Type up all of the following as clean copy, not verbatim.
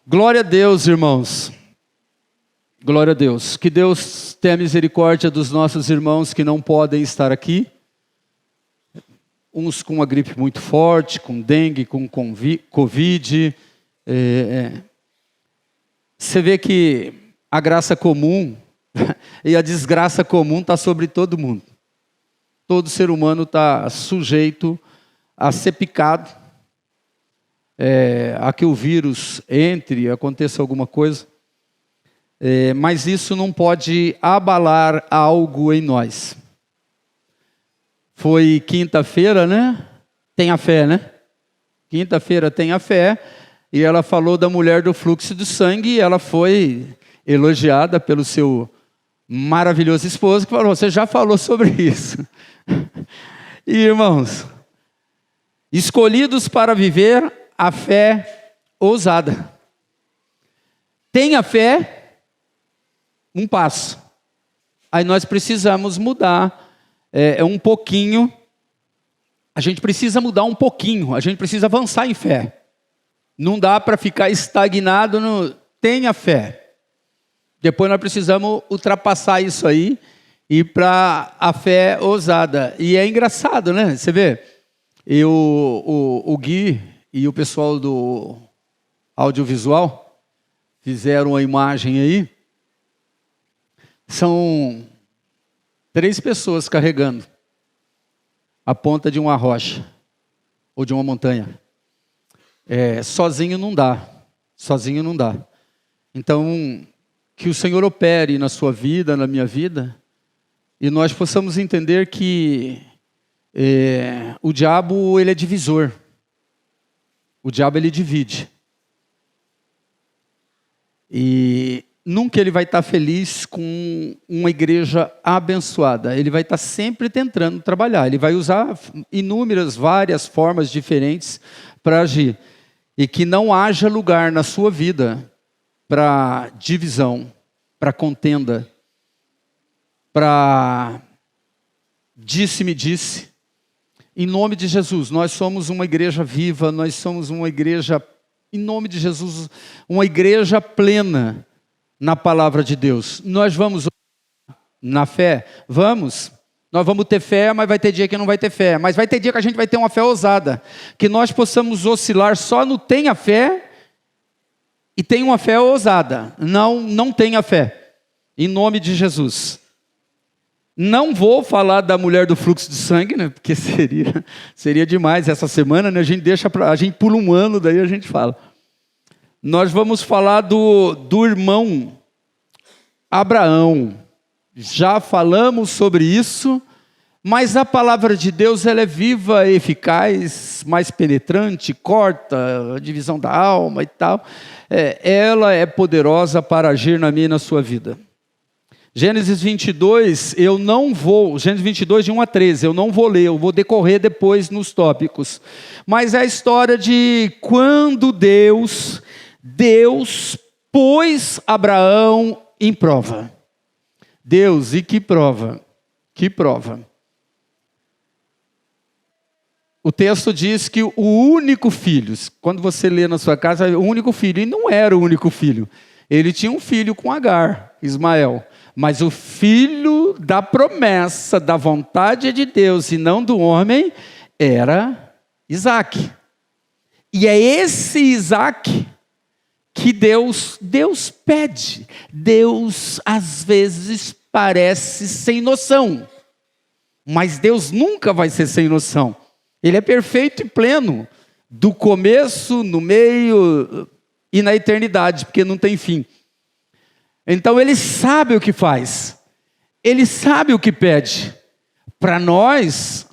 Glória a Deus, irmãos. Glória a Deus. Que Deus tenha misericórdia dos nossos irmãos que não podem estar aqui. Uns com uma gripe muito forte, com dengue, com Covid. Você vê que a graça comum e a desgraça comum está sobre todo mundo. Todo ser humano está sujeito a ser picado. A que o vírus entre, aconteça alguma coisa, mas isso não pode abalar algo em nós. Foi quinta-feira, né? Tenha fé, né? Quinta-feira, tenha fé, e ela falou da mulher do fluxo de sangue, e ela foi elogiada pelo seu maravilhoso esposo, que falou: você já falou sobre isso. E, irmãos, escolhidos para viver a fé ousada. Tenha fé, um passo. Aí nós precisamos mudar um pouquinho. A gente precisa mudar um pouquinho. A gente precisa avançar em fé. Não dá para ficar estagnado no tenha fé. Depois nós precisamos ultrapassar isso aí e ir para a fé ousada. E é engraçado, né? Você vê, o Gui e o pessoal do audiovisual fizeram a imagem aí. São 3 pessoas carregando a ponta de uma rocha ou de uma montanha. Sozinho não dá. Sozinho não dá. Então, que o Senhor opere na sua vida, na minha vida, e nós possamos entender que o diabo, ele é divisor. O diabo, ele divide. E nunca ele vai estar feliz com uma igreja abençoada. Ele vai estar sempre tentando trabalhar. Ele vai usar várias formas diferentes para agir. E que não haja lugar na sua vida para divisão, para contenda, para disse-me disse. Em nome de Jesus, nós somos uma igreja viva, nós somos uma igreja, em nome de Jesus, uma igreja plena na palavra de Deus. Nós vamos na fé? Vamos. Nós vamos ter fé, mas vai ter dia que não vai ter fé. Mas vai ter dia que a gente vai ter uma fé ousada. Que nós possamos oscilar só no tenha fé e tenha uma fé ousada. Não tenha fé. Em nome de Jesus. Não vou falar da mulher do fluxo de sangue, né? Porque seria demais essa semana, né? A gente pula um ano, daí a gente fala. Nós vamos falar do irmão Abraão. Já falamos sobre isso, mas a palavra de Deus, ela é viva, eficaz, mais penetrante, corta a divisão da alma e tal. Ela é poderosa para agir na minha e na sua vida. Gênesis 22, Gênesis 22, de 1 a 13, eu não vou ler, eu vou decorrer depois nos tópicos. Mas é a história de quando Deus pôs Abraão em prova. Deus, e que prova? Que prova? O texto diz que o único filho, quando você lê na sua casa, o único filho, e não era o único filho. Ele tinha um filho com Agar, Ismael. Mas o filho da promessa, da vontade de Deus e não do homem, era Isaac. E é esse Isaac que Deus pede. Deus, às vezes, parece sem noção. Mas Deus nunca vai ser sem noção. Ele é perfeito e pleno, do começo, no meio e na eternidade, porque não tem fim. Então ele sabe o que faz, ele sabe o que pede. Para nós,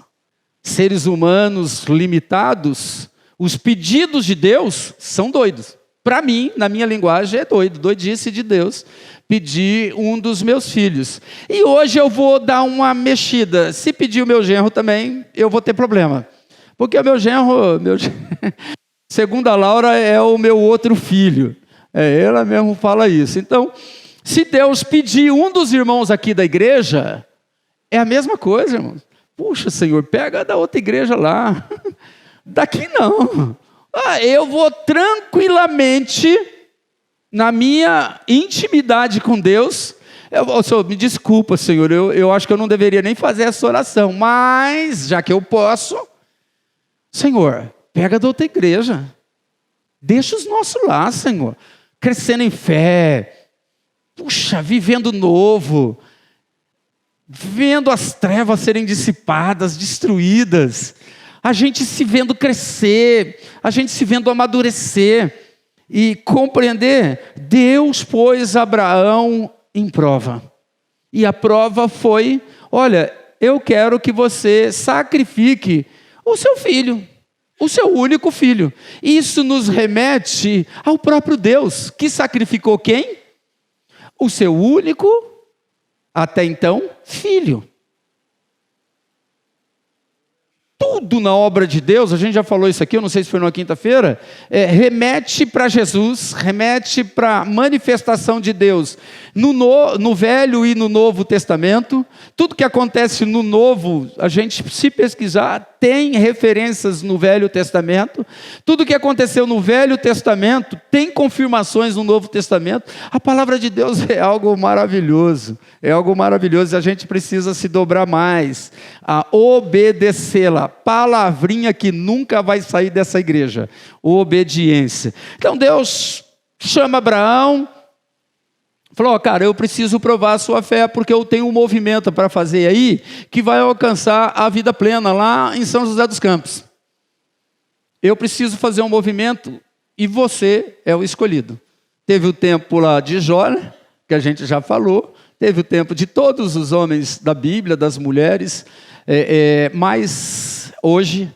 seres humanos limitados, os pedidos de Deus são doidos. Para mim, na minha linguagem, é doidice de Deus pedir um dos meus filhos. E hoje eu vou dar uma mexida. Se pedir o meu genro também, eu vou ter problema. Porque o meu genro, segundo a Laura, é o meu outro filho. Ela mesmo fala isso. Então, se Deus pedir um dos irmãos aqui da igreja, é a mesma coisa, irmãos. Puxa, Senhor, pega da outra igreja lá. Daqui não. Eu vou tranquilamente na minha intimidade com Deus, Senhor, me desculpa, Senhor, eu acho que eu não deveria nem fazer essa oração, mas, já que eu posso, Senhor, pega da outra igreja, deixa os nossos lá, Senhor, crescendo em fé, puxa, vivendo novo, vendo as trevas serem dissipadas, destruídas, a gente se vendo crescer, a gente se vendo amadurecer e compreender. Deus pôs Abraão em prova, e a prova foi: olha, eu quero que você sacrifique o seu filho, o seu único filho. Isso nos remete ao próprio Deus, que sacrificou quem? O seu único, até então, filho. Tudo na obra de Deus, a gente já falou isso aqui, eu não sei se foi na quinta-feira, remete para Jesus, remete para a manifestação de Deus no Velho e no Novo Testamento. Tudo que acontece no Novo, a gente, se pesquisar, tem referências no Velho Testamento. Tudo que aconteceu no Velho Testamento tem confirmações no Novo Testamento. A palavra de Deus é algo maravilhoso, e a gente precisa se dobrar mais, a obedecê-la. Palavrinha que nunca vai sair dessa igreja: obediência. Então Deus chama Abraão, falou: cara, eu preciso provar a sua fé, porque eu tenho um movimento para fazer aí, que vai alcançar a vida plena lá em São José dos Campos. Eu preciso fazer um movimento, e você é o escolhido. Teve o tempo lá de Jó, que a gente já falou, teve o tempo de todos os homens da Bíblia, das mulheres, mas hoje,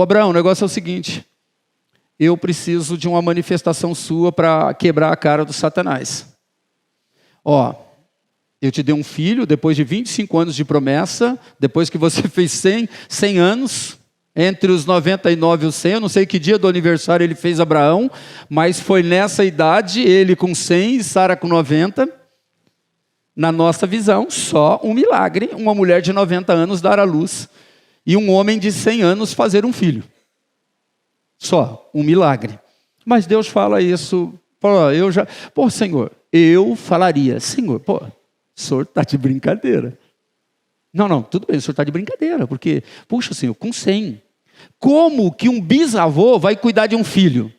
Abraão, o negócio é o seguinte: eu preciso de uma manifestação sua para quebrar a cara do Satanás. Eu te dei um filho depois de 25 anos de promessa, depois que você fez 100 anos, entre os 99 e os 100, eu não sei que dia do aniversário ele fez Abraão, mas foi nessa idade, ele com 100 e Sara com 90, na nossa visão, só um milagre, uma mulher de 90 anos dar à luz, e um homem de 100 anos fazer um filho. Só um milagre. Mas Deus fala isso, Senhor, eu falaria: Senhor, o senhor está de brincadeira. Não, tudo bem, o senhor está de brincadeira, porque, puxa, Senhor, com 100, como que um bisavô vai cuidar de um filho?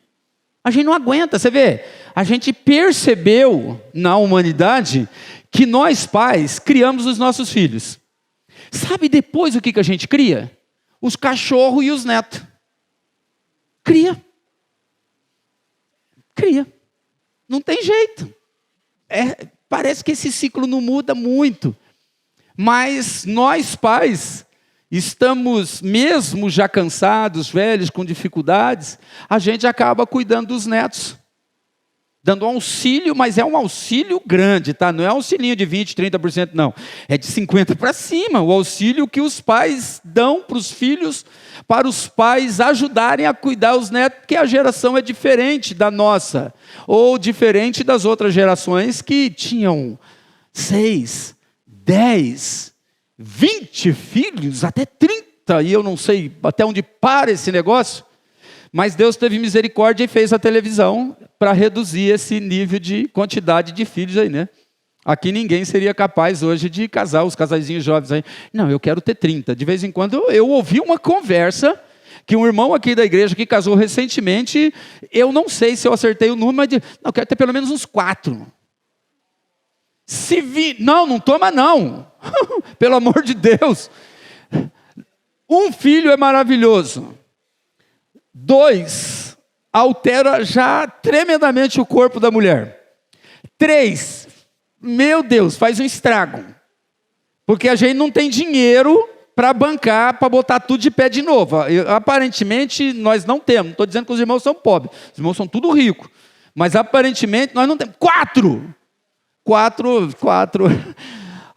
A gente não aguenta, você vê, a gente percebeu na humanidade que nós pais criamos os nossos filhos. Sabe depois o que a gente cria? Os cachorros e os netos. Cria. Não tem jeito. Parece que esse ciclo não muda muito. Mas nós pais estamos, mesmo já cansados, velhos, com dificuldades, a gente acaba cuidando dos netos. Dando auxílio, mas é um auxílio grande, tá? Não é auxílio de 20%, 30%, não. É de 50% para cima. O auxílio que os pais dão para os filhos, para os pais ajudarem a cuidar os netos, porque a geração é diferente da nossa, ou diferente das outras gerações que tinham 6, 10, 20 filhos, até 30, e eu não sei até onde para esse negócio. Mas Deus teve misericórdia e fez a televisão para reduzir esse nível de quantidade de filhos aí, né? Aqui ninguém seria capaz hoje de casar, os casaizinhos jovens aí. Não, eu quero ter 30. De vez em quando eu ouvi uma conversa que um irmão aqui da igreja que casou recentemente, eu não sei se eu acertei o número, mas eu quero ter pelo menos uns 4. Não toma não. Pelo amor de Deus. Um filho é maravilhoso. 2, altera já tremendamente o corpo da mulher. 3, meu Deus, faz um estrago. Porque a gente não tem dinheiro para bancar, para botar tudo de pé de novo. Aparentemente, nós não temos. Não estou dizendo que os irmãos são pobres. Os irmãos são tudo ricos. Mas aparentemente, nós não temos. 4.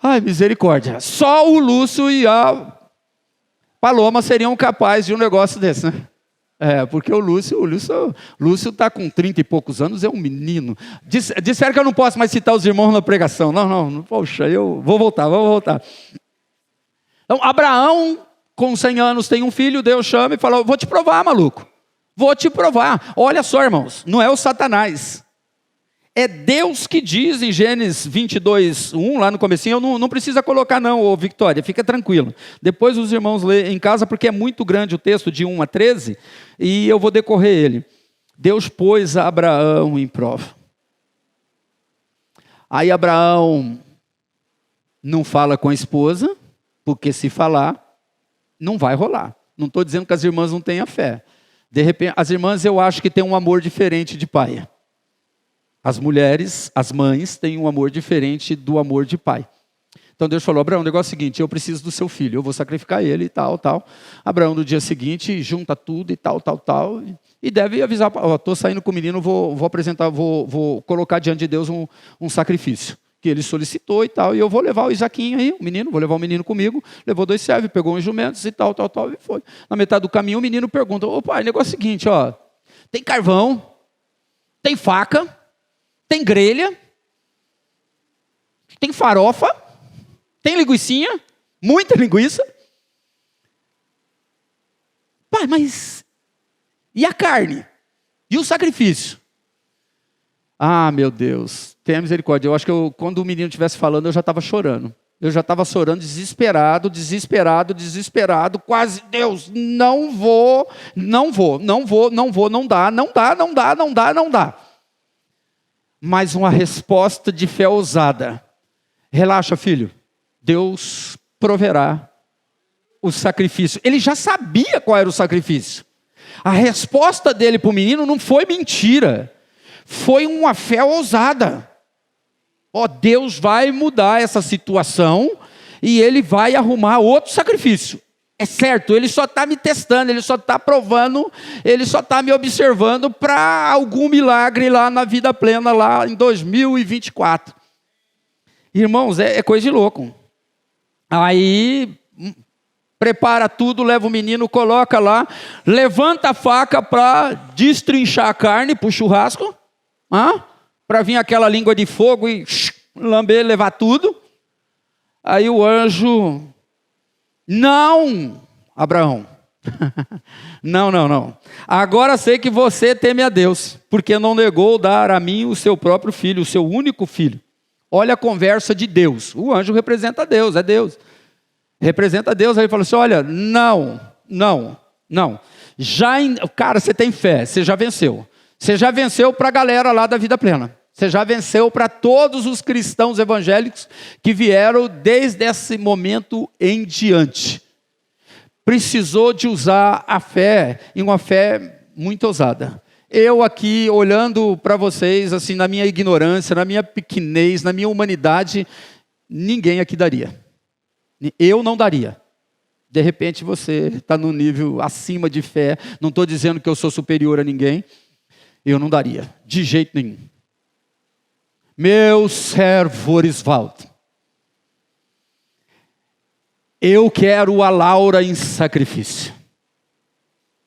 Ai, misericórdia. Só o Lúcio e a Paloma seriam capazes de um negócio desse, né? Porque o Lúcio está com 30 e poucos anos, é um menino. Disseram que eu não posso mais citar os irmãos na pregação. Não, poxa, eu vou voltar. Então, Abraão, com 100 anos, tem um filho, Deus chama e fala: vou te provar, maluco. Vou te provar. Olha só, irmãos, não é o Satanás. É Deus que diz em Gênesis 22:1, lá no comecinho, eu não precisa colocar não, ô Victória, fica tranquilo. Depois os irmãos lêem em casa, porque é muito grande o texto de 1 a 13, e eu vou decorrer ele. Deus pôs Abraão em prova. Aí Abraão não fala com a esposa, porque se falar, não vai rolar. Não estou dizendo que as irmãs não tenham fé. De repente, as irmãs eu acho que têm um amor diferente de pai. As mulheres, as mães, têm um amor diferente do amor de pai. Então Deus falou, Abraão, o negócio é o seguinte, eu preciso do seu filho, eu vou sacrificar ele e tal, tal. Abraão no dia seguinte junta tudo e tal, tal, tal. E deve avisar, estou saindo com o menino, vou apresentar, vou colocar diante de Deus um sacrifício. Que ele solicitou e tal, e eu vou levar o Isaquinho aí, o menino, vou levar o menino comigo, levou 2 servos, pegou uns jumentos e tal, tal, tal, e foi. Na metade do caminho o menino pergunta, ô pai, o negócio é o seguinte, ó, tem carvão, tem faca, tem grelha, tem farofa, tem linguicinha, muita linguiça. Pai, mas e a carne? E o sacrifício? Ah, meu Deus, tenha misericórdia. Eu acho que quando o menino estivesse falando, eu já estava chorando. Eu já estava chorando, desesperado, quase, Deus, não dá. Mas uma resposta de fé ousada. Relaxa, filho, Deus proverá o sacrifício. Ele já sabia qual era o sacrifício. A resposta dele para o menino não foi mentira. Foi uma fé ousada. Ó, Deus vai mudar essa situação e Ele vai arrumar outro sacrifício. É certo, Ele só está me testando, Ele só está provando, Ele só está me observando para algum milagre lá na vida plena, lá em 2024. Irmãos, é coisa de louco. Aí, prepara tudo, leva o menino, coloca lá, levanta a faca para destrinchar a carne para o churrasco. Para vir aquela língua de fogo e lamber, levar tudo. Aí o anjo, não, Abraão, não. Agora sei que você teme a Deus, porque não negou dar a mim o seu próprio filho, o seu único filho. Olha a conversa de Deus. O anjo representa Deus, é Deus. Representa Deus, aí ele falou assim, olha, não. Cara, você tem fé, você já venceu. Você já venceu para a galera lá da vida plena. Você já venceu para todos os cristãos evangélicos que vieram desde esse momento em diante. Precisou de usar a fé, e uma fé muito ousada. Eu aqui, olhando para vocês, assim, na minha ignorância, na minha pequenez, na minha humanidade, ninguém aqui daria. Eu não daria. De repente você está num nível acima de fé. Não estou dizendo que eu sou superior a ninguém. Eu não daria, de jeito nenhum. Meu servo Orisvaldo, eu quero a Laura em sacrifício,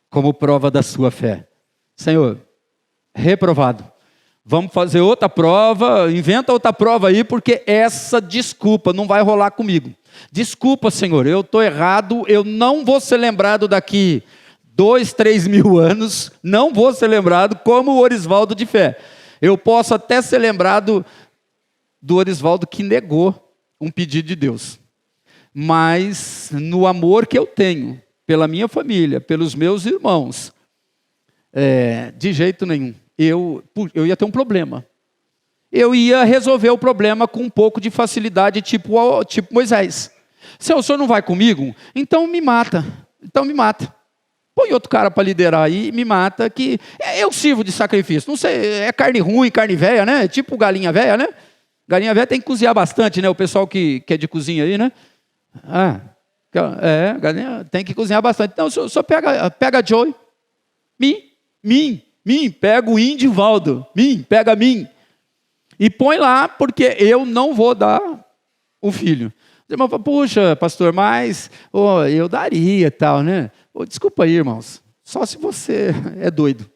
como prova da sua fé. Senhor, reprovado. Vamos fazer outra prova, inventa outra prova aí, porque essa desculpa não vai rolar comigo. Desculpa, Senhor, eu estou errado, eu não vou ser lembrado daqui 2, 3 mil anos, não vou ser lembrado como o Orisvaldo de fé. Eu posso até ser lembrado do Orisvaldo que negou um pedido de Deus. Mas no amor que eu tenho pela minha família, pelos meus irmãos, de jeito nenhum. Eu ia ter um problema. Eu ia resolver o problema com um pouco de facilidade, tipo Moisés. Se o senhor não vai comigo, então me mata. Põe outro cara para liderar aí, me mata, que eu sirvo de sacrifício. Não sei, é carne ruim, carne velha, né? Tipo galinha velha, né? Galinha velha tem que cozinhar bastante, né? O pessoal que é de cozinha aí, né? Galinha tem que cozinhar bastante. Então, só pega a Joey, pega o Indivaldo, pega mim. E põe lá, porque eu não vou dar o filho. Os irmãos falam, puxa, pastor, mas eu daria e tal, né? Desculpa aí, irmãos, só se você é doido.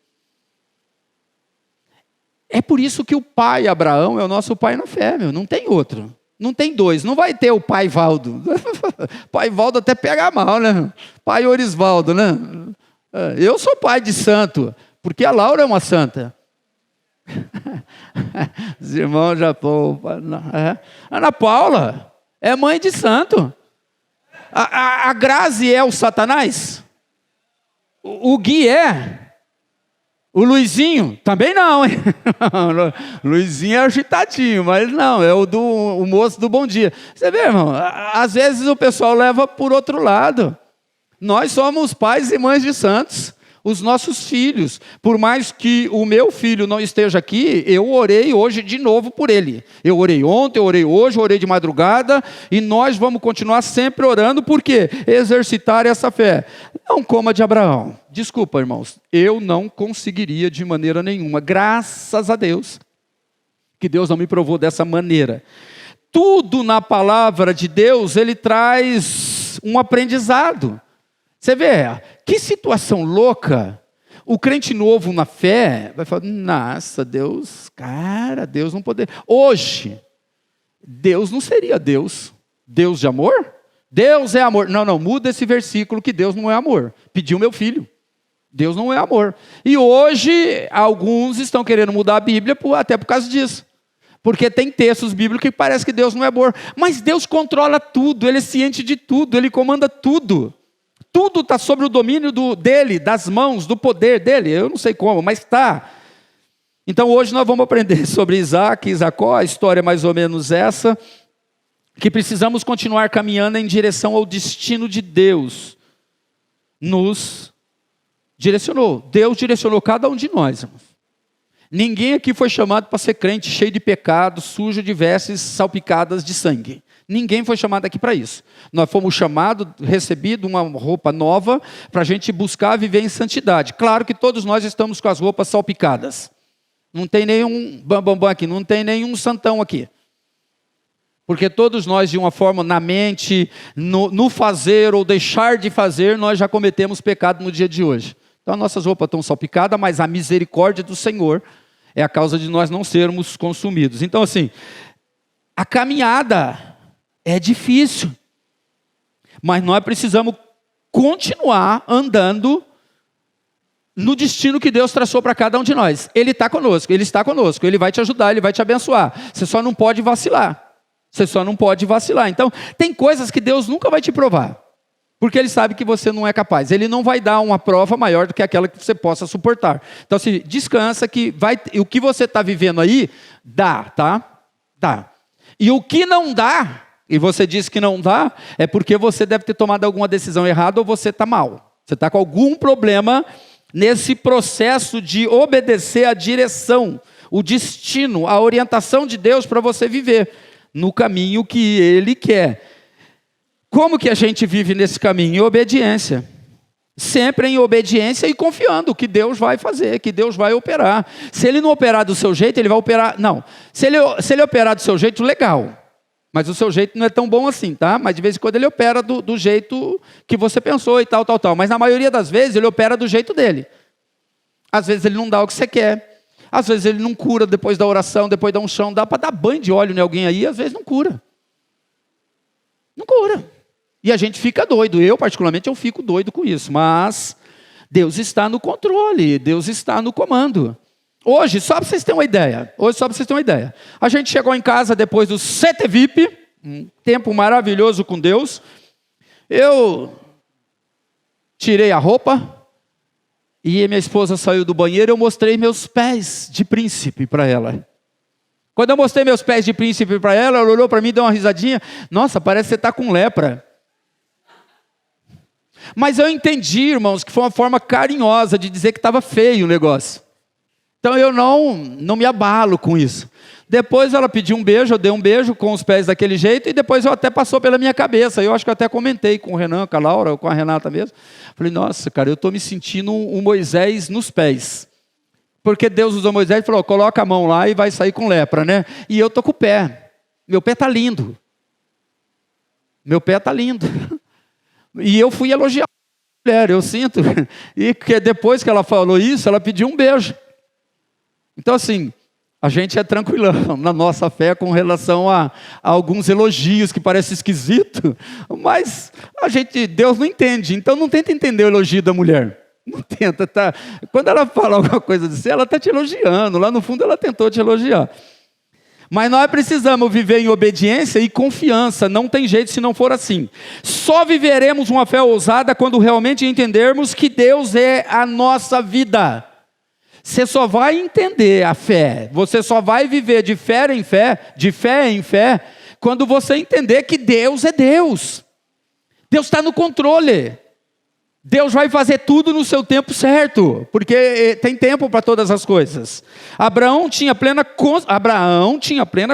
É por isso que o pai Abraão é o nosso pai na fé, meu. Não tem outro. Não tem dois. Não vai ter o pai Valdo. Pai Valdo até pega mal, né? Pai Orisvaldo, né? Eu sou pai de santo, porque a Laura é uma santa. Os irmãos já... Ana Paula é mãe de santo. A Grazi é o Satanás? O Gui é? O Luizinho? Também não, hein? Luizinho é agitadinho, mas não, é o moço do bom dia. Você vê, irmão, às vezes o pessoal leva por outro lado. Nós somos pais e mães de santos. Os nossos filhos, por mais que o meu filho não esteja aqui, eu orei hoje de novo por ele. Eu orei ontem, eu orei hoje, eu orei de madrugada, e nós vamos continuar sempre orando, por quê? Exercitar essa fé. Não como a de Abraão. Desculpa, irmãos, eu não conseguiria de maneira nenhuma, graças a Deus, que Deus não me provou dessa maneira. Tudo na palavra de Deus, ele traz um aprendizado. Você vê, que situação louca. O crente novo na fé vai falar, nossa, Deus, cara, Deus não poderia. Hoje, Deus não seria Deus. Deus de amor? Deus é amor. Não, muda esse versículo que Deus não é amor. Pediu meu filho. Deus não é amor. E hoje, alguns estão querendo mudar a Bíblia até por causa disso. Porque tem textos bíblicos que parece que Deus não é amor. Mas Deus controla tudo, Ele é ciente de tudo, Ele comanda tudo. Tudo está sob o domínio dele, das mãos, do poder dele. Eu não sei como, mas está. Então hoje nós vamos aprender sobre Isaac e Jacó. A história é mais ou menos essa. Que precisamos continuar caminhando em direção ao destino de Deus. Nos direcionou. Deus direcionou cada um de nós, irmãos. Ninguém aqui foi chamado para ser crente cheio de pecado, sujo de vestes salpicadas de sangue. Ninguém foi chamado aqui para isso. Nós fomos chamados, recebido uma roupa nova, para a gente buscar viver em santidade. Claro que todos nós estamos com as roupas salpicadas. Não tem nenhum bambambam aqui, não tem nenhum santão aqui. Porque todos nós, de uma forma, na mente, no fazer ou deixar de fazer, nós já cometemos pecado no dia de hoje. Então, as nossas roupas estão salpicadas, mas a misericórdia do Senhor é a causa de nós não sermos consumidos. Então, assim, a caminhada é difícil, mas nós precisamos continuar andando no destino que Deus traçou para cada um de nós. Ele está conosco, Ele vai te ajudar, Ele vai te abençoar. Você só não pode vacilar. Então, tem coisas que Deus nunca vai te provar, porque Ele sabe que você não é capaz. Ele não vai dar uma prova maior do que aquela que você possa suportar. Então, se descansa que o que você está vivendo aí, dá, tá? Dá. E o que não dá, e você diz que não dá, é porque você deve ter tomado alguma decisão errada ou você está mal. Você está com algum problema nesse processo de obedecer a direção, o destino, a orientação de Deus para você viver no caminho que Ele quer. Como que a gente vive nesse caminho? Em obediência. Sempre em obediência e confiando que Deus vai fazer, que Deus vai operar. Se Ele não operar do seu jeito, Ele vai operar... Não, se ele operar do seu jeito, legal. Mas o seu jeito não é tão bom assim, tá? Mas de vez em quando Ele opera do jeito que você pensou e tal. Mas na maioria das vezes, Ele opera do jeito dele. Às vezes Ele não dá o que você quer. Às vezes Ele não cura depois da oração, depois da unção. Dá para dar banho de óleo em alguém aí, às vezes não cura. Não cura. E a gente fica doido. Eu, particularmente, eu fico doido com isso. Mas Deus está no controle. Deus está no comando. Hoje, só para vocês terem uma ideia. A gente chegou em casa depois do CTVIP. Um tempo maravilhoso com Deus. Eu tirei a roupa. E minha esposa saiu do banheiro. Eu mostrei meus pés de príncipe para ela. Quando eu mostrei meus pés de príncipe para ela, ela olhou para mim e deu uma risadinha. Nossa, parece que você está com lepra. Mas eu entendi, irmãos, que foi uma forma carinhosa de dizer que estava feio o negócio. Então eu não me abalo com isso. Depois ela pediu um beijo, eu dei um beijo com os pés daquele jeito, e depois eu até passou pela minha cabeça. Eu acho que eu até comentei com o Renan, com a Laura, ou com a Renata mesmo. Falei, nossa, cara, eu estou me sentindo um Moisés nos pés. Porque Deus usou Moisés e falou, coloca a mão lá e vai sair com lepra, né? E eu estou com o pé. Meu pé está lindo. E eu fui elogiar a mulher, eu sinto. E que depois que ela falou isso, ela pediu um beijo. Então, assim, a gente é tranquilão na nossa fé com relação a alguns elogios que parecem esquisito, mas Deus não entende. Então, não tenta entender o elogio da mulher. Não tenta, tá? Quando ela fala alguma coisa de você, ela está te elogiando. Lá no fundo ela tentou te elogiar. Mas nós precisamos viver em obediência e confiança. Não tem jeito se não for assim. Só viveremos uma fé ousada quando realmente entendermos que Deus é a nossa vida. Você só vai entender a fé, você só vai viver de fé em fé, quando você entender que Deus é Deus. Deus está no controle. Deus vai fazer tudo no seu tempo certo, porque tem tempo para todas as coisas. Abraão tinha plena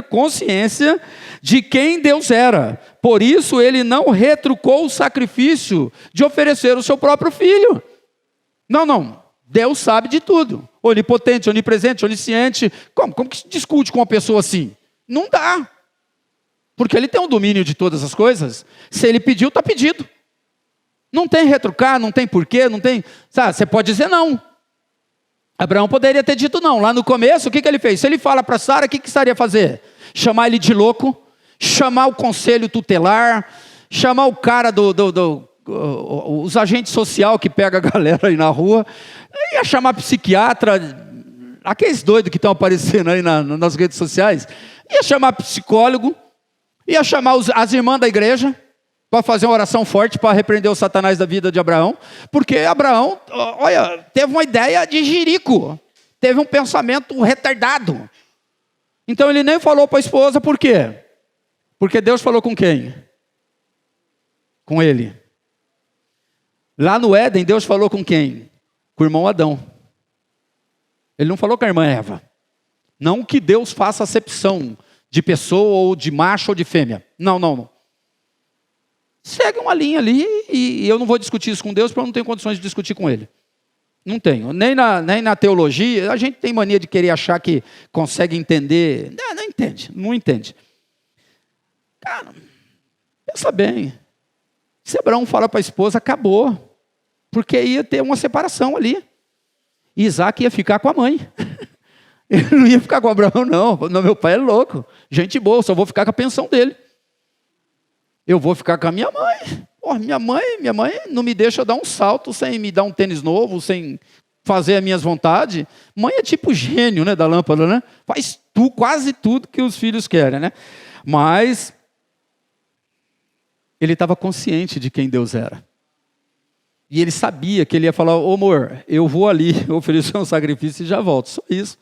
consciência de quem Deus era. Por isso ele não retrucou o sacrifício de oferecer o seu próprio filho. Não. Deus sabe de tudo. Onipotente, onipresente, onisciente. Como que se discute com uma pessoa assim? Não dá. Porque ele tem um domínio de todas as coisas. Se ele pediu, está pedido. Não tem retrucar, não tem porquê, não tem... Sabe, você pode dizer não. Abraão poderia ter dito não. Lá no começo, o que ele fez? Se ele fala para Sara, o que estaria a fazer? Chamar ele de louco, chamar o conselho tutelar, chamar o cara os agentes sociais que pegam a galera aí na rua, ia chamar psiquiatra, aqueles doidos que estão aparecendo aí nas redes sociais, ia chamar psicólogo, ia chamar as irmãs da igreja, para fazer uma oração forte para repreender o Satanás da vida de Abraão, porque Abraão, olha, teve uma ideia de jirico, teve um pensamento retardado. Então ele nem falou para a esposa, por quê? Porque Deus falou com quem? Com ele. Lá no Éden, Deus falou com quem? Com o irmão Adão. Ele não falou com a irmã Eva. Não que Deus faça acepção de pessoa, ou de macho, ou de fêmea. Não. Segue uma linha ali, e eu não vou discutir isso com Deus, porque eu não tenho condições de discutir com Ele. Não tenho. Nem na teologia, a gente tem mania de querer achar que consegue entender. Não entende. Cara, pensa bem. Se Abraão fala para a esposa, acabou. Porque ia ter uma separação ali. Isaac ia ficar com a mãe. Ele não ia ficar com Abraão, não. Meu pai é louco. Gente boa, só vou ficar com a pensão dele. Eu vou ficar com a minha mãe. Minha mãe não me deixa dar um salto sem me dar um tênis novo, sem fazer as minhas vontades. Mãe é tipo gênio, né, da lâmpada, né? Faz quase tudo que os filhos querem, né? Mas ele estava consciente de quem Deus era. E ele sabia que ele ia falar, amor, eu vou ali oferecer um sacrifício e já volto. Só isso.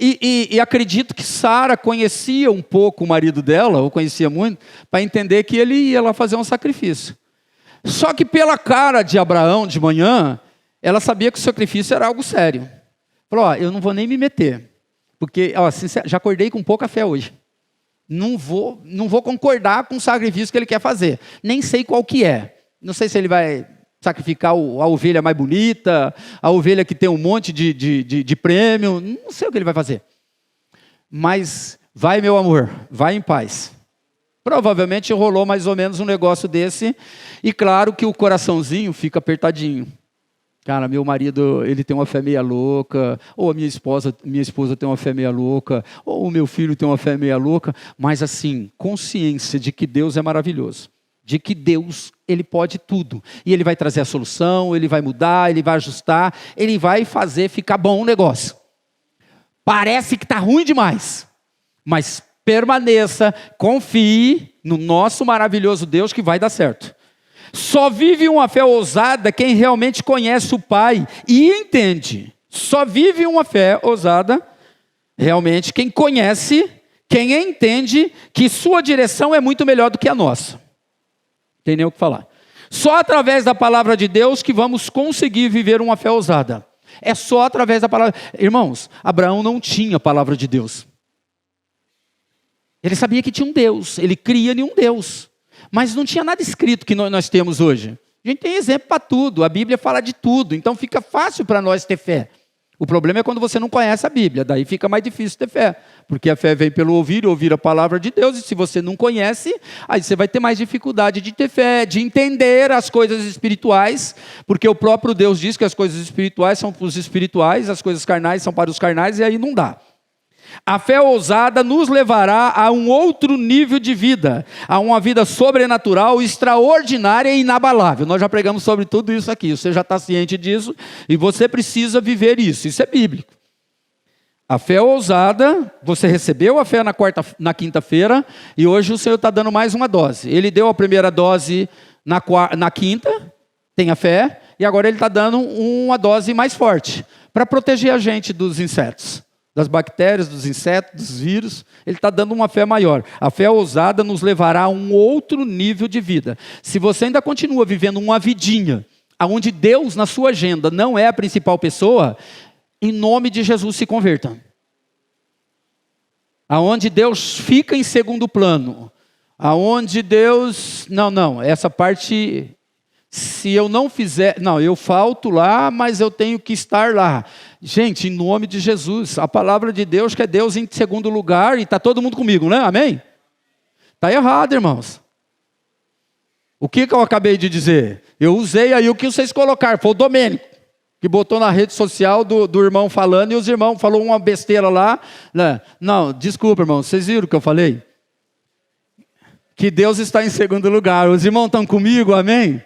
E acredito que Sara conhecia um pouco o marido dela, ou conhecia muito, para entender que ele ia lá fazer um sacrifício. Só que pela cara de Abraão de manhã, ela sabia que o sacrifício era algo sério. Falou, eu não vou nem me meter, porque já acordei com pouca fé hoje. Não vou concordar com o sacrifício que ele quer fazer. Nem sei qual que é. Não sei se ele vai sacrificar a ovelha mais bonita, a ovelha que tem um monte de prêmio, não sei o que ele vai fazer. Mas vai, meu amor, vai em paz. Provavelmente rolou mais ou menos um negócio desse, e claro que o coraçãozinho fica apertadinho. Cara, meu marido, ele tem uma fé meia louca, ou a minha esposa tem uma fé meia louca, ou o meu filho tem uma fé meia louca, mas assim, consciência de que Deus é maravilhoso. De que Deus, Ele pode tudo. E Ele vai trazer a solução, Ele vai mudar, Ele vai ajustar, Ele vai fazer ficar bom o negócio. Parece que está ruim demais. Mas permaneça, confie no nosso maravilhoso Deus que vai dar certo. Só vive uma fé ousada quem realmente conhece o Pai e entende. Só vive uma fé ousada realmente quem conhece, quem entende que sua direção é muito melhor do que a nossa. Tem nem o que falar. Só através da palavra de Deus que vamos conseguir viver uma fé ousada. É só através da palavra. Irmãos, Abraão não tinha a palavra de Deus. Ele sabia que tinha um Deus, ele cria em um Deus. Mas não tinha nada escrito que nós temos hoje. A gente tem exemplo para tudo, a Bíblia fala de tudo, então fica fácil para nós ter fé. O problema é quando você não conhece a Bíblia, daí fica mais difícil ter fé. Porque a fé vem pelo ouvir a palavra de Deus, e se você não conhece, aí você vai ter mais dificuldade de ter fé, de entender as coisas espirituais, porque o próprio Deus diz que as coisas espirituais são para os espirituais, as coisas carnais são para os carnais, e aí não dá. A fé ousada nos levará a um outro nível de vida, a uma vida sobrenatural, extraordinária e inabalável. Nós já pregamos sobre tudo isso aqui, você já está ciente disso e você precisa viver isso, isso é bíblico. A fé ousada, você recebeu a fé na quinta-feira e hoje o Senhor está dando mais uma dose. Ele deu a primeira dose na quinta, tenha fé, e agora Ele está dando uma dose mais forte, para proteger a gente dos insetos. Das bactérias, dos insetos, dos vírus, Ele está dando uma fé maior. A fé ousada nos levará a um outro nível de vida. Se você ainda continua vivendo uma vidinha, onde Deus na sua agenda não é a principal pessoa, em nome de Jesus se converta. Aonde Deus fica em segundo plano, aonde Deus... Não, essa parte... Se eu não fizer, eu falto lá, mas eu tenho que estar lá. Gente, em nome de Jesus, a palavra de Deus que é Deus em segundo lugar, e está todo mundo comigo, né? Amém? Está errado, irmãos. O que eu acabei de dizer? Eu usei aí o que vocês colocaram, foi o Domênico, que botou na rede social do irmão falando, e os irmãos falou uma besteira lá. Né? Não, desculpa, irmãos, vocês viram o que eu falei? Que Deus está em segundo lugar. Os irmãos estão comigo, amém?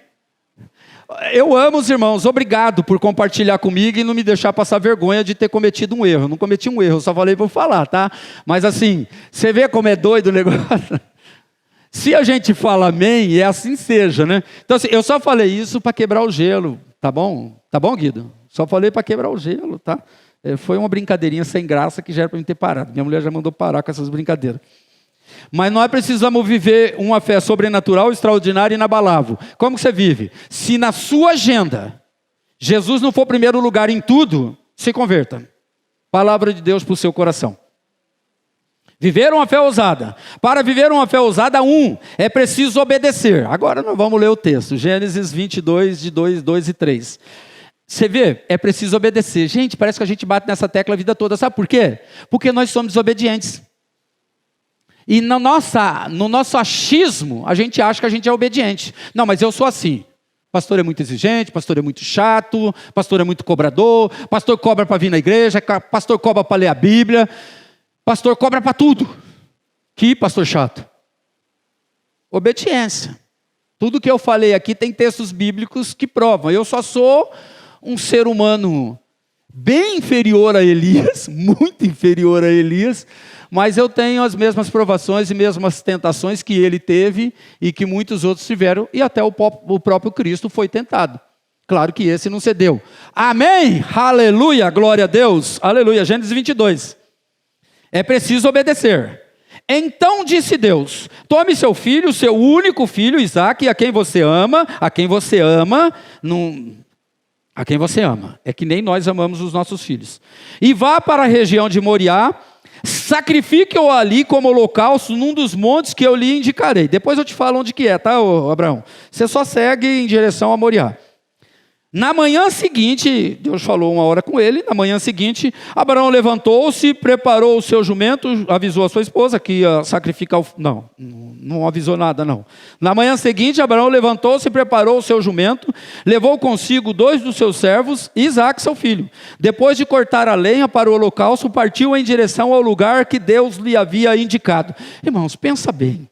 Eu amo os irmãos, obrigado por compartilhar comigo e não me deixar passar vergonha de ter cometido um erro. Eu não cometi um erro, eu só falei para falar, tá? Mas assim, você vê como é doido o negócio? Se a gente fala amém, é assim seja, né? Então assim, eu só falei isso para quebrar o gelo, tá bom? Tá bom, Guido? Só falei para quebrar o gelo, tá? Foi uma brincadeirinha sem graça que já era para me ter parado. Minha mulher já mandou parar com essas brincadeiras. Mas nós precisamos viver uma fé sobrenatural, extraordinária e inabalável. Como que você vive? Se na sua agenda Jesus não for primeiro lugar em tudo, se converta. Palavra de Deus para o seu coração. Viver uma fé ousada. Para viver uma fé ousada, é preciso obedecer. Agora nós vamos ler o texto. Gênesis 22, de 2 e 3. Você vê? É preciso obedecer. Gente, parece que a gente bate nessa tecla a vida toda. Sabe por quê? Porque nós somos desobedientes. E no nosso achismo, a gente acha que a gente é obediente. Não, mas eu sou assim. Pastor é muito exigente, pastor é muito chato, pastor é muito cobrador, pastor cobra para vir na igreja, pastor cobra para ler a Bíblia, pastor cobra para tudo. Que pastor chato? Obediência. Tudo que eu falei aqui tem textos bíblicos que provam. Eu só sou um ser humano bem inferior a Elias, muito inferior a Elias, mas eu tenho as mesmas provações e mesmas tentações que ele teve e que muitos outros tiveram, e até o próprio Cristo foi tentado. Claro que esse não cedeu. Amém? Aleluia, glória a Deus. Aleluia, Gênesis 22. É preciso obedecer. Então disse Deus, tome seu filho, seu único filho, Isaque, a quem você ama, é que nem nós amamos os nossos filhos. E vá para a região de Moriá, sacrifique-o ali como holocausto num dos montes que eu lhe indicarei. Depois eu te falo onde que é, tá, Abraão? Você só segue em direção a Moriá. Na manhã seguinte, Deus falou uma hora com ele, na manhã seguinte, Abraão levantou-se, preparou o seu jumento, avisou a sua esposa que ia sacrificar não avisou nada não. Na manhã seguinte, Abraão levantou-se, preparou o seu jumento, levou consigo 2 dos seus servos e Isaque, seu filho. Depois de cortar a lenha para o holocausto, partiu em direção ao lugar que Deus lhe havia indicado. Irmãos, pensa bem,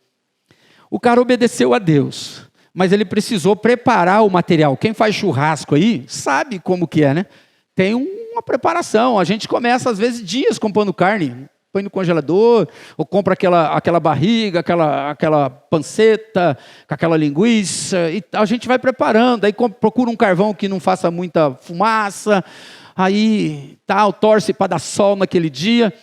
o cara obedeceu a Deus, mas ele precisou preparar o material. Quem faz churrasco aí, sabe como que é, né? Tem uma preparação. A gente começa, às vezes, dias comprando carne. Põe no congelador, ou compra aquela barriga, aquela panceta, com aquela linguiça. E a gente vai preparando. Aí procura um carvão que não faça muita fumaça. Aí, torce para dar sol naquele dia.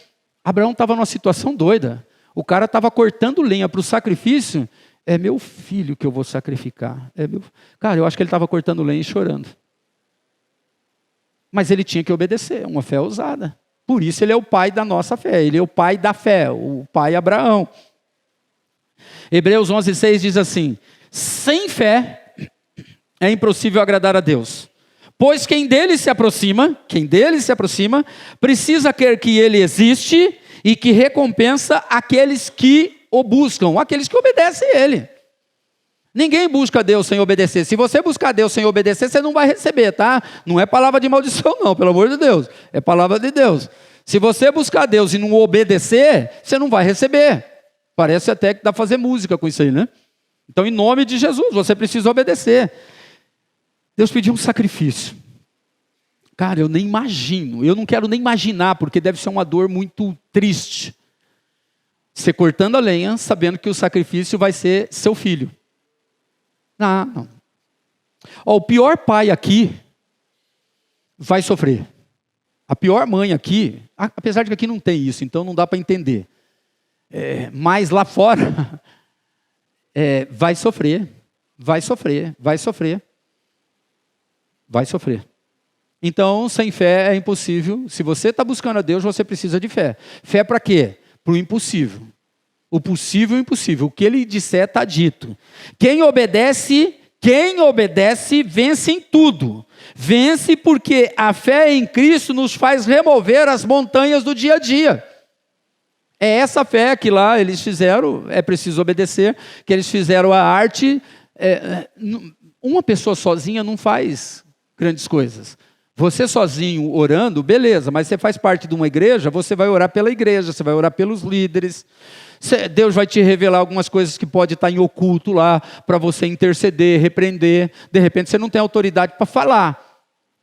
Abraão estava numa situação doida. O cara estava cortando lenha para o sacrifício. É meu filho que eu vou sacrificar. Cara, eu acho que ele estava cortando lenha e chorando. Mas ele tinha que obedecer, uma fé ousada. Por isso ele é o pai da nossa fé, ele é o pai da fé, o pai Abraão. Hebreus 11:6 diz assim, sem fé é impossível agradar a Deus. Pois quem dele se aproxima, precisa crer que ele existe e que recompensa aqueles que o buscam, aqueles que obedecem a ele. Ninguém busca Deus sem obedecer. Se você buscar Deus sem obedecer, você não vai receber, tá? Não é palavra de maldição não, pelo amor de Deus. É palavra de Deus. Se você buscar Deus e não obedecer, você não vai receber. Parece até que dá para fazer música com isso aí, né? Então, em nome de Jesus, você precisa obedecer. Deus pediu um sacrifício. Cara, eu nem imagino, eu não quero nem imaginar, porque deve ser uma dor muito triste. Você cortando a lenha, sabendo que o sacrifício vai ser seu filho. Não. Ó, o pior pai aqui vai sofrer. A pior mãe aqui, apesar de que aqui não tem isso, então não dá para entender. Mas lá fora, vai sofrer. Então, sem fé é impossível. Se você está buscando a Deus, você precisa de fé. Fé para quê? Para o impossível. O possível e o impossível. O que ele disser está dito. Quem obedece vence em tudo. Vence porque a fé em Cristo nos faz remover as montanhas do dia a dia. É essa fé que lá eles fizeram, é preciso obedecer, que eles fizeram a arte. Uma pessoa sozinha não faz grandes coisas. Você sozinho orando, beleza, mas você faz parte de uma igreja, você vai orar pela igreja, você vai orar pelos líderes. Deus vai te revelar algumas coisas que pode estar em oculto lá, para você interceder, repreender. De repente você não tem autoridade para falar,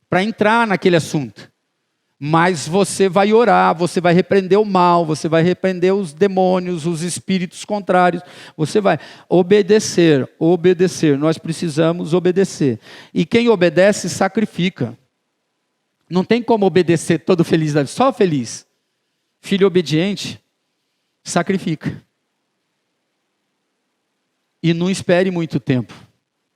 para entrar naquele assunto. Mas você vai orar, você vai repreender o mal, você vai repreender os demônios, os espíritos contrários. Você vai obedecer. Nós precisamos obedecer. E quem obedece, sacrifica. Não tem como obedecer todo feliz, só feliz. Filho obediente, sacrifica. E não espere muito tempo.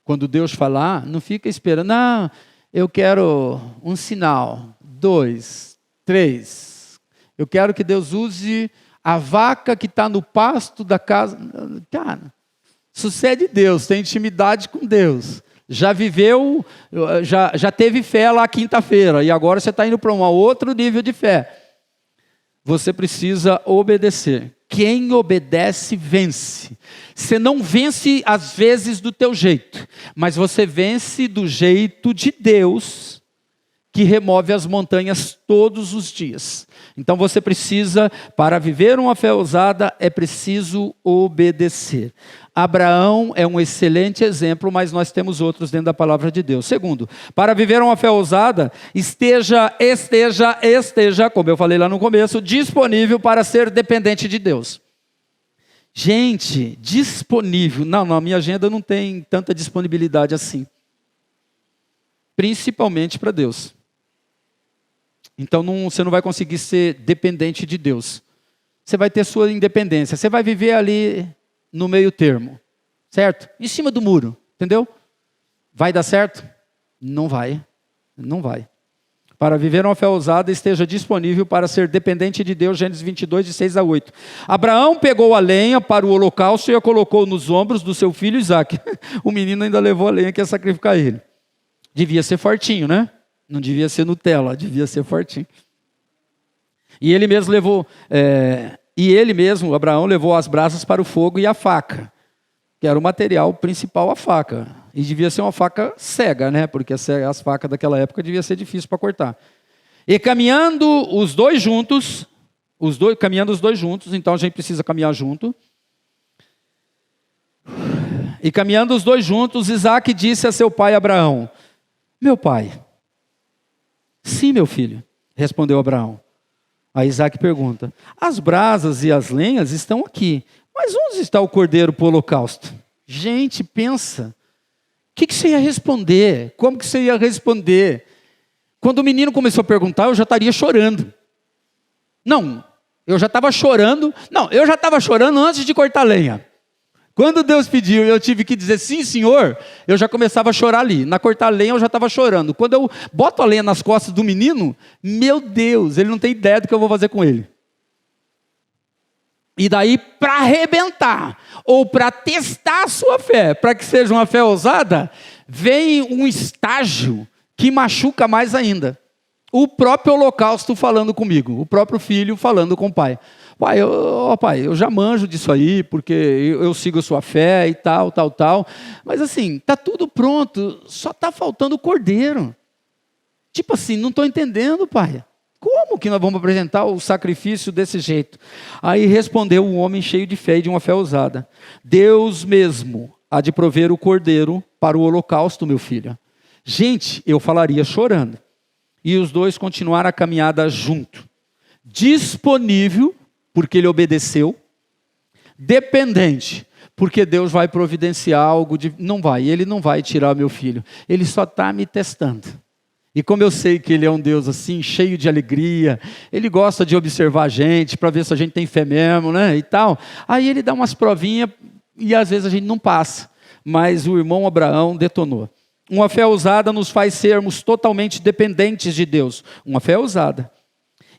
Quando Deus falar, não fica esperando. Não, eu quero um sinal. 2, 3. Eu quero que Deus use a vaca que está no pasto da casa. Cara, sucede Deus, tem intimidade com Deus. Já viveu, já teve fé lá quinta-feira, e agora você está indo para um outro nível de fé. Você precisa obedecer. Quem obedece, vence. Você não vence às vezes do teu jeito, mas você vence do jeito de Deus, que remove as montanhas todos os dias. Então você precisa, para viver uma fé ousada, é preciso obedecer. Abraão é um excelente exemplo, mas nós temos outros dentro da palavra de Deus. Segundo, para viver uma fé ousada, esteja, como eu falei lá no começo, disponível para ser dependente de Deus. Gente, disponível. Não, a minha agenda não tem tanta disponibilidade assim. Principalmente para Deus. Então você não vai conseguir ser dependente de Deus. Você vai ter sua independência. Você vai viver ali no meio termo. Certo? Em cima do muro. Entendeu? Vai dar certo? Não vai. Não vai. Para viver uma fé ousada, esteja disponível para ser dependente de Deus. Gênesis 22, de 6 a 8. Abraão pegou a lenha para o holocausto e a colocou nos ombros do seu filho Isaque. O menino ainda levou a lenha que ia sacrificar ele. Devia ser fortinho, né? Não devia ser Nutella, devia ser fortinho. E ele mesmo, Abraão, levou as brasas para o fogo e a faca, que era o material principal, a faca. E devia ser uma faca cega, né? Porque as facas daquela época devia ser difícil para cortar. E caminhando os dois juntos, então a gente precisa caminhar junto. E caminhando os dois juntos, Isaque disse a seu pai Abraão: meu pai. Sim, meu filho, respondeu Abraão. Aí Isaque pergunta: as brasas e as lenhas estão aqui, mas onde está o cordeiro para o holocausto? Gente, pensa, o que você ia responder? Como que você ia responder? Quando o menino começou a perguntar, eu já estaria chorando. Eu já estava chorando antes de cortar lenha. Quando Deus pediu e eu tive que dizer sim, senhor, eu já começava a chorar ali. Na cortar lenha eu já estava chorando. Quando eu boto a lenha nas costas do menino, meu Deus, ele não tem ideia do que eu vou fazer com ele. E daí, para arrebentar, ou para testar a sua fé, para que seja uma fé ousada, vem um estágio que machuca mais ainda. O próprio holocausto falando comigo, o próprio filho falando com o pai. Pai, eu já manjo disso aí, porque eu sigo a sua fé e tal. Mas assim, está tudo pronto, só está faltando o cordeiro. Tipo assim, não estou entendendo, pai. como que nós vamos apresentar o sacrifício desse jeito? Aí respondeu um homem cheio de fé e de uma fé ousada: Deus mesmo há de prover o cordeiro para o holocausto, meu filho. Gente, eu falaria chorando. E os dois continuaram a caminhada junto. Disponível, porque ele obedeceu. Dependente, porque Deus vai providenciar algo. Ele não vai tirar meu filho. Ele só está me testando. E como eu sei que ele é um Deus assim, cheio de alegria, ele gosta de observar a gente, para ver se a gente tem fé mesmo, né, e tal. Aí ele dá umas provinhas, e às vezes a gente não passa. Mas o irmão Abraão detonou. Uma fé ousada nos faz sermos totalmente dependentes de Deus. Uma fé ousada.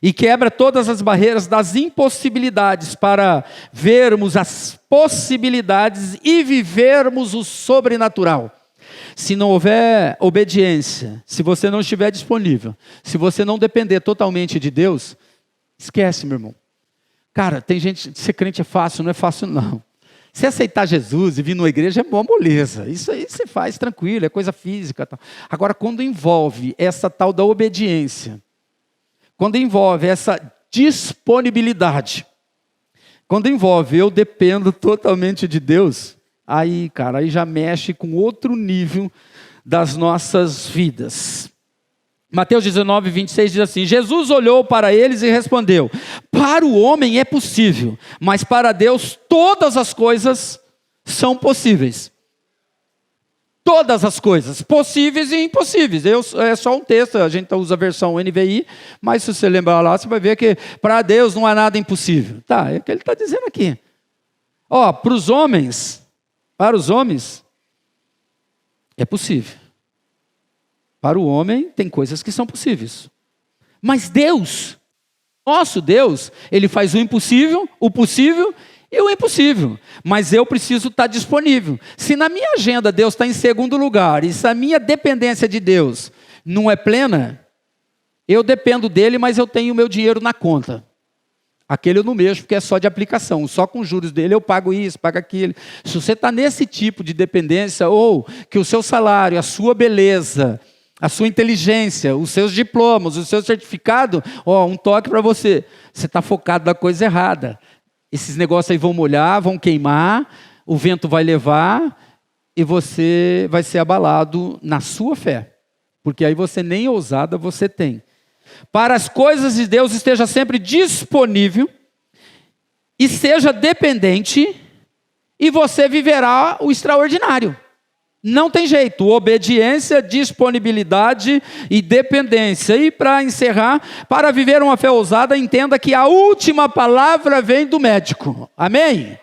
E quebra todas as barreiras das impossibilidades para vermos as possibilidades e vivermos o sobrenatural. Se não houver obediência, se você não estiver disponível, se você não depender totalmente de Deus, esquece, meu irmão. Cara, tem gente, ser crente é fácil, não é fácil não. Se aceitar Jesus e vir numa igreja é boa moleza. Isso aí você faz tranquilo, é coisa física. Tal. Agora, quando envolve essa tal da obediência, quando envolve essa disponibilidade, quando envolve eu dependo totalmente de Deus, aí, cara, aí já mexe com outro nível das nossas vidas. Mateus 19, 26 diz assim: Jesus olhou para eles e respondeu: para o homem é possível, mas para Deus todas as coisas são possíveis. Todas as coisas, possíveis e impossíveis. É só um texto, a gente usa a versão NVI, mas se você lembrar lá, você vai ver que para Deus não há nada impossível. Tá, é o que ele está dizendo aqui. Ó, para os homens é possível. Para o homem tem coisas que são possíveis. Mas Deus, nosso Deus, Ele faz o possível e o impossível. Mas eu preciso estar disponível. Se na minha agenda Deus está em segundo lugar, e se a minha dependência de Deus não é plena, eu dependo dEle, mas eu tenho o meu dinheiro na conta. Aquele eu não mexo, porque é só de aplicação. Só com os juros dele eu pago isso, pago aquilo. Se você está nesse tipo de dependência, ou que o seu salário, a sua beleza, a sua inteligência, os seus diplomas, o seu certificado, um toque para você. Você está focado na coisa errada. Esses negócios aí vão molhar, vão queimar, o vento vai levar e você vai ser abalado na sua fé. Porque aí você nem ousada você tem. Para as coisas de Deus esteja sempre disponível e seja dependente e você viverá o extraordinário. Não tem jeito, obediência, disponibilidade e dependência. E para encerrar, para viver uma fé ousada, entenda que a última palavra vem do médico. Amém?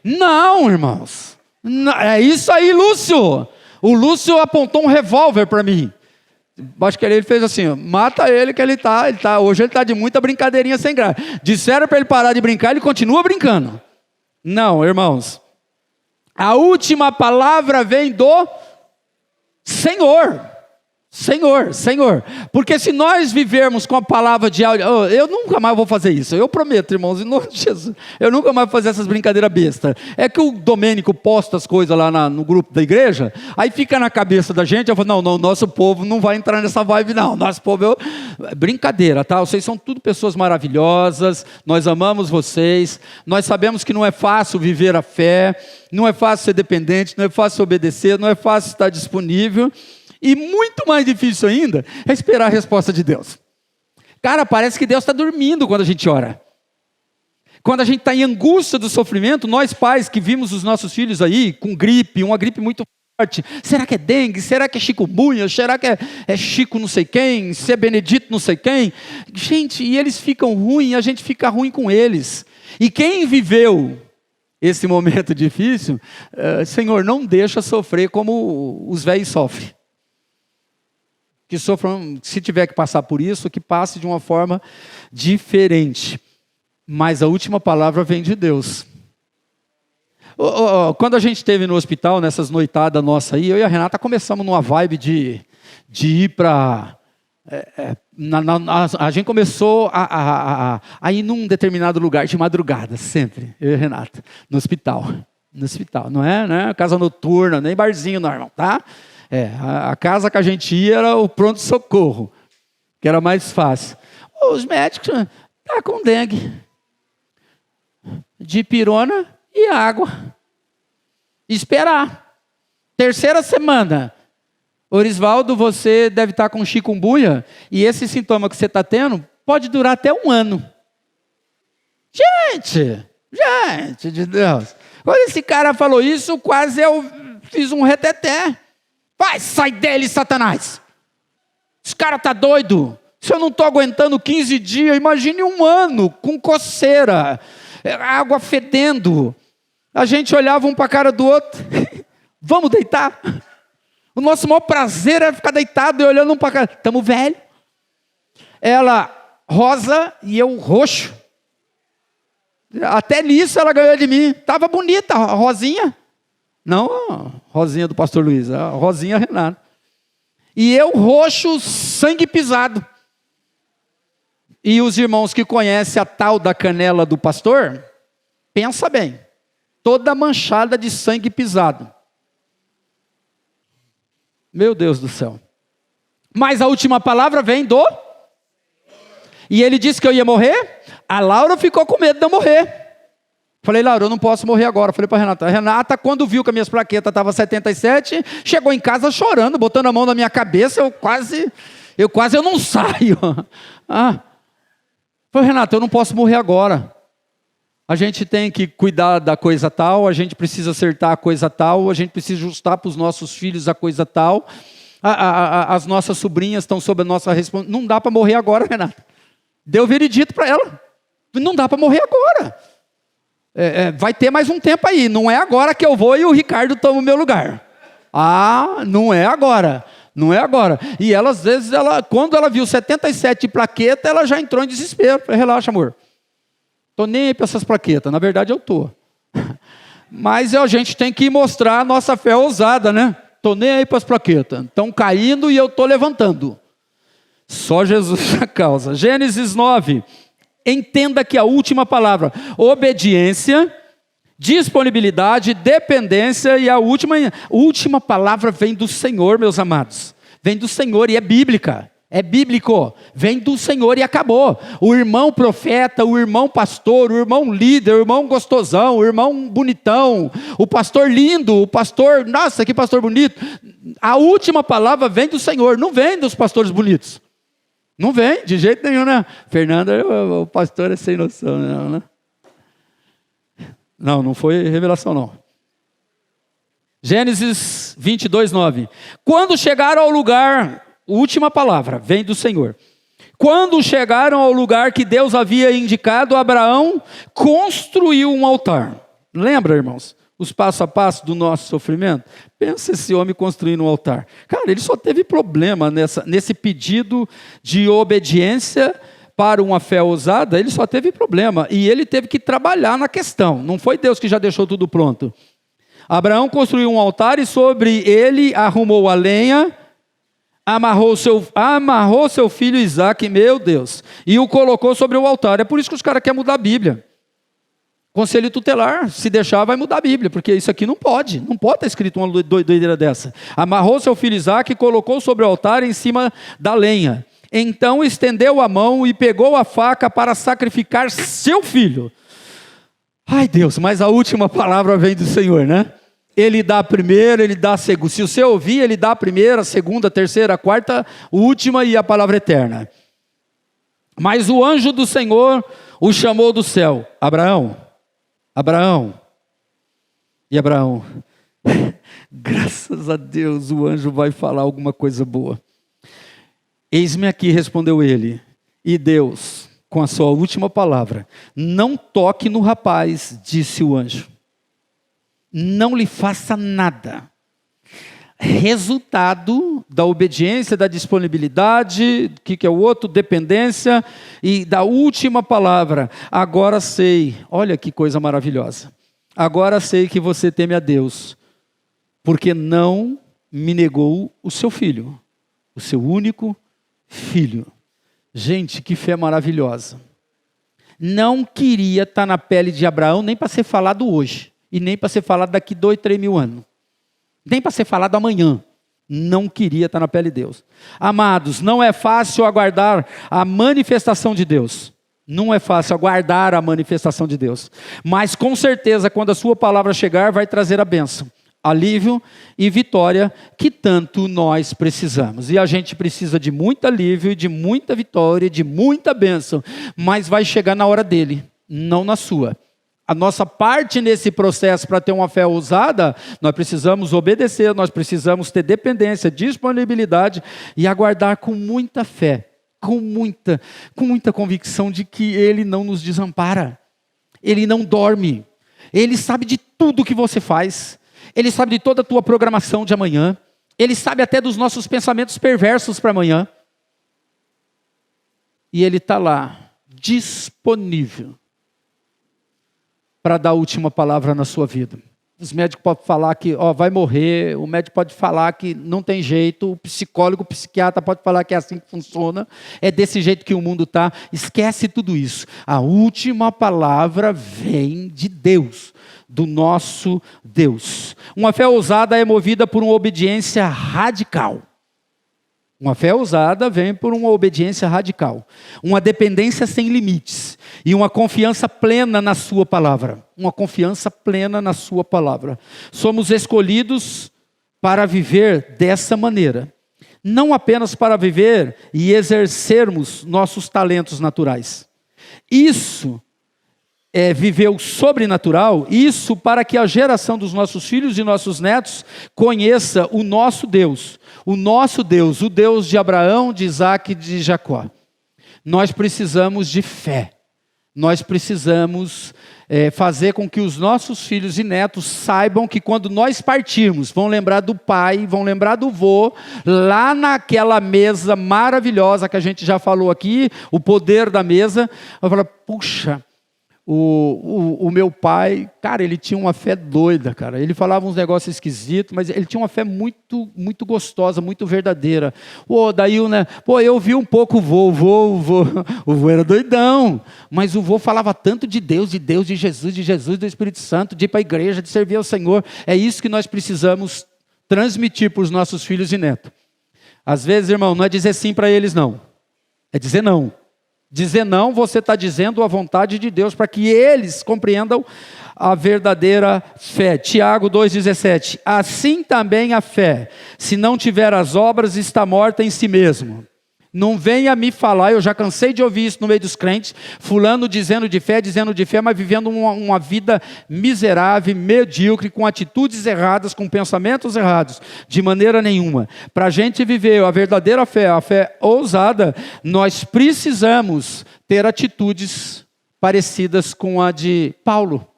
Não, irmãos. Não, é isso aí, Lúcio. O Lúcio apontou um revólver para mim. Acho que ele fez assim, mata ele que hoje ele está de muita brincadeirinha sem graça. Disseram para ele parar de brincar, ele continua brincando. Não, irmãos. A última palavra vem do Senhor. Senhor. Porque se nós vivermos com a palavra de eu nunca mais vou fazer isso. Eu prometo, irmãos, em nome de Jesus. Eu nunca mais vou fazer essas brincadeiras bestas. É que o Domênico posta as coisas lá no grupo da igreja, aí fica na cabeça da gente, eu falo, não, nosso povo não vai entrar nessa vibe não. Nosso povo brincadeira, tá? Vocês são tudo pessoas maravilhosas, nós amamos vocês, nós sabemos que não é fácil viver a fé, não é fácil ser dependente, não é fácil obedecer, não é fácil estar disponível. E muito mais difícil ainda é esperar a resposta de Deus. Cara, parece que Deus está dormindo quando a gente ora. Quando a gente está em angústia do sofrimento, nós pais que vimos os nossos filhos aí com gripe, uma gripe muito forte. Será que é dengue? Será que é chikungunya? Será que é Chico não sei quem? Se é Benedito não sei quem? Gente, e eles ficam ruins e a gente fica ruim com eles. E quem viveu esse momento difícil, Senhor, não deixa sofrer como os velhos sofrem. Que sofram, se tiver que passar por isso, que passe de uma forma diferente. Mas a última palavra vem de Deus. Quando a gente esteve no hospital, nessas noitadas nossas aí, eu e a Renata começamos numa vibe de ir para... a gente começou a ir num determinado lugar de madrugada, sempre, eu e a Renata, no hospital, não é casa noturna, nem barzinho normal, tá? A casa que a gente ia era o pronto-socorro, que era mais fácil. Os médicos, tá com dengue. Dipirona e água. Esperar. Terceira semana. Orisvaldo, você deve estar com chikungunya, e esse sintoma que você está tendo pode durar até 1 ano. Gente de Deus. Quando esse cara falou isso, quase eu fiz um reteté. Vai, sai dele, Satanás. Esse cara está doido. Se eu não estou aguentando 15 dias, imagine 1 ano, com coceira, água fedendo. A gente olhava um para a cara do outro. Vamos deitar? O nosso maior prazer era ficar deitado e olhando um para a cara. Estamos velhos. Ela rosa e eu roxo. Até nisso ela ganhou de mim. Estava bonita, a Rosinha. Não a Rosinha do pastor Luiz, a Rosinha Renato. E eu roxo, sangue pisado. E os irmãos que conhecem a tal da canela do pastor, pensa bem. Toda manchada de sangue pisado. Meu Deus do céu. Mas a última palavra vem do... E ele disse que eu ia morrer. A Laura ficou com medo de eu morrer. Falei, Laura, eu não posso morrer agora. Falei para Renata. Renata, quando viu que as minhas plaquetas estavam 77, chegou em casa chorando, botando a mão na minha cabeça. Eu não saio. Falei, Renata, eu não posso morrer agora. A gente tem que cuidar da coisa tal, a gente precisa acertar a coisa tal, a gente precisa ajustar para os nossos filhos a coisa tal. As nossas sobrinhas estão sob a nossa responsabilidade. Não dá para morrer agora, Renata. Deu veredito para ela. Não dá para morrer agora. Vai ter mais um tempo aí. Não é agora que eu vou e o Ricardo toma o meu lugar. Não é agora. Não é agora. E ela, às vezes, quando ela viu 77 de plaqueta, ela já entrou em desespero. Falei, relaxa, amor. Estou nem aí para essas plaquetas. Na verdade, eu estou. Mas a gente tem que mostrar a nossa fé ousada, né? Estou nem aí para as plaquetas. Estão caindo e eu estou levantando. Só Jesus a causa. Gênesis 9. Entenda que a última palavra, obediência, disponibilidade, dependência, e a última palavra vem do Senhor, meus amados. Vem do Senhor e é bíblica. É bíblico, vem do Senhor e acabou. O irmão profeta, o irmão pastor, o irmão líder, o irmão gostosão, o irmão bonitão, o pastor lindo, o pastor, nossa, que pastor bonito. A última palavra vem do Senhor, não vem dos pastores bonitos. Não vem, de jeito nenhum, né? Fernando, o pastor é sem noção, não, né? Não foi revelação, não. Gênesis 22, 9. Quando chegaram ao lugar... Última palavra, vem do Senhor. Quando chegaram ao lugar que Deus havia indicado, Abraão construiu um altar. Lembra, irmãos, os passo a passo do nosso sofrimento? Pensa esse homem construindo um altar. Cara, ele só teve problema nesse pedido de obediência para uma fé ousada, ele só teve problema. E ele teve que trabalhar na questão. Não foi Deus que já deixou tudo pronto. Abraão construiu um altar e sobre ele arrumou a lenha, amarrou seu filho Isaque, meu Deus, e o colocou sobre o altar. É por isso que os caras querem mudar a Bíblia. Conselho tutelar, se deixar vai mudar a Bíblia, porque isso aqui não pode estar escrito uma doideira dessa. Amarrou seu filho Isaque e colocou sobre o altar em cima da lenha. Então estendeu a mão e pegou a faca para sacrificar seu filho. Ai Deus, mas a última palavra vem do Senhor, né? Ele dá a primeira, ele dá a segunda. Se você ouvir, ele dá a primeira, a segunda, a terceira, a quarta, a última e a palavra eterna. Mas o anjo do Senhor o chamou do céu. Abraão. E Abraão, graças a Deus, o anjo vai falar alguma coisa boa. Eis-me aqui, respondeu ele. E Deus, com a sua última palavra, não toque no rapaz, disse o anjo. Não lhe faça nada. Resultado da obediência, da disponibilidade, que é o outro? Dependência, e da última palavra. Agora sei, olha que coisa maravilhosa. Agora sei que você teme a Deus, porque não me negou o seu filho, o seu único filho. Gente, que fé maravilhosa. Não queria estar na pele de Abraão, nem para ser falado hoje. E nem para ser falado daqui 2, 3 mil anos. Nem para ser falado amanhã. Não queria estar na pele de Deus. Amados, não é fácil aguardar a manifestação de Deus. Não é fácil aguardar a manifestação de Deus. Mas com certeza, quando a sua palavra chegar, vai trazer a bênção, alívio e vitória que tanto nós precisamos. E a gente precisa de muito alívio, de muita vitória, de muita bênção. Mas vai chegar na hora dele, não na sua. A nossa parte nesse processo para ter uma fé ousada, nós precisamos obedecer, nós precisamos ter dependência, disponibilidade e aguardar com muita fé, com muita convicção de que Ele não nos desampara, Ele não dorme, Ele sabe de tudo que você faz, Ele sabe de toda a tua programação de amanhã, Ele sabe até dos nossos pensamentos perversos para amanhã, e Ele está lá, disponível, para dar a última palavra na sua vida. Os médicos podem falar que vai morrer, o médico pode falar que não tem jeito, o psicólogo, o psiquiatra pode falar que é assim que funciona, é desse jeito que o mundo está. Esquece tudo isso. A última palavra vem de Deus, do nosso Deus. Uma fé ousada é movida por uma obediência radical. Uma fé ousada vem por uma obediência radical, uma dependência sem limites e uma confiança plena na sua palavra. Uma confiança plena na sua palavra. Somos escolhidos para viver dessa maneira. Não apenas para viver e exercermos nossos talentos naturais. Isso é viver o sobrenatural, isso para que a geração dos nossos filhos e nossos netos conheça o nosso Deus, o Deus de Abraão, de Isaac e de Jacó. Nós precisamos de fé, nós precisamos fazer com que os nossos filhos e netos saibam que quando nós partirmos, vão lembrar do pai, vão lembrar do vô, lá naquela mesa maravilhosa que a gente já falou aqui, o poder da mesa, eu falo, puxa, o meu pai, cara, ele tinha uma fé doida, cara. Ele falava uns negócios esquisitos, mas ele tinha uma fé muito, muito gostosa, muito verdadeira. Daí, né? Eu vi um pouco o vô era doidão, mas o vô falava tanto de Deus, de Jesus, do Espírito Santo, de ir para a igreja, de servir ao Senhor. É isso que nós precisamos transmitir para os nossos filhos e netos. Às vezes, irmão, não é dizer sim para eles, não. É dizer não. Dizer não, você está dizendo a vontade de Deus para que eles compreendam a verdadeira fé. Tiago 2,17. Assim também a fé, se não tiver as obras, está morta em si mesmo. Não venha me falar, eu já cansei de ouvir isso no meio dos crentes, fulano dizendo de fé, mas vivendo uma vida miserável, medíocre, com atitudes erradas, com pensamentos errados, de maneira nenhuma. Para a gente viver a verdadeira fé, a fé ousada, nós precisamos ter atitudes parecidas com a de Paulo,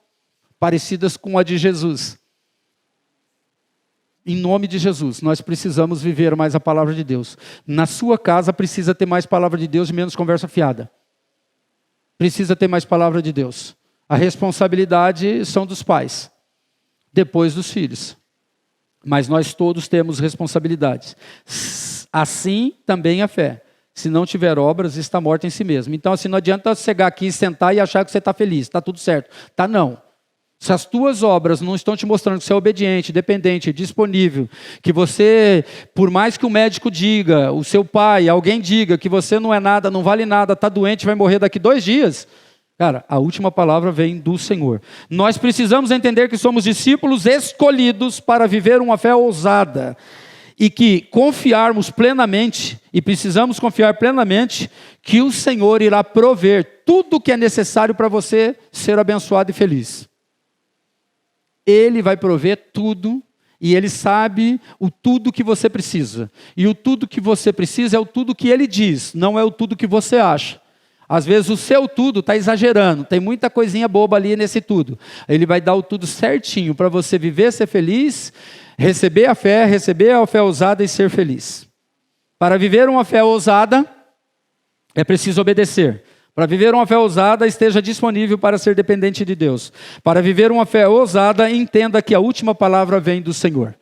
parecidas com a de Jesus. Em nome de Jesus, nós precisamos viver mais a palavra de Deus. Na sua casa precisa ter mais palavra de Deus e menos conversa fiada. Precisa ter mais palavra de Deus. A responsabilidade são dos pais, depois dos filhos. Mas nós todos temos responsabilidades. Assim também a fé. Se não tiver obras, está morta em si mesmo. Então, assim, não adianta você chegar aqui, sentar e achar que você está feliz. Está tudo certo. Está não. Se as tuas obras não estão te mostrando que você é obediente, dependente, disponível, que você, por mais que o médico diga, o seu pai, alguém diga que você não é nada, não vale nada, está doente, vai morrer daqui 2 dias, cara, a última palavra vem do Senhor. Nós precisamos entender que somos discípulos escolhidos para viver uma fé ousada e que confiarmos plenamente, e precisamos confiar plenamente, que o Senhor irá prover tudo o que é necessário para você ser abençoado e feliz. Ele vai prover tudo e Ele sabe o tudo que você precisa. E o tudo que você precisa é o tudo que Ele diz, não é o tudo que você acha. Às vezes o seu tudo está exagerando, tem muita coisinha boba ali nesse tudo. Ele vai dar o tudo certinho para você viver, ser feliz, receber a fé ousada e ser feliz. Para viver uma fé ousada, é preciso obedecer. Para viver uma fé ousada, esteja disponível para ser dependente de Deus. Para viver uma fé ousada, entenda que a última palavra vem do Senhor.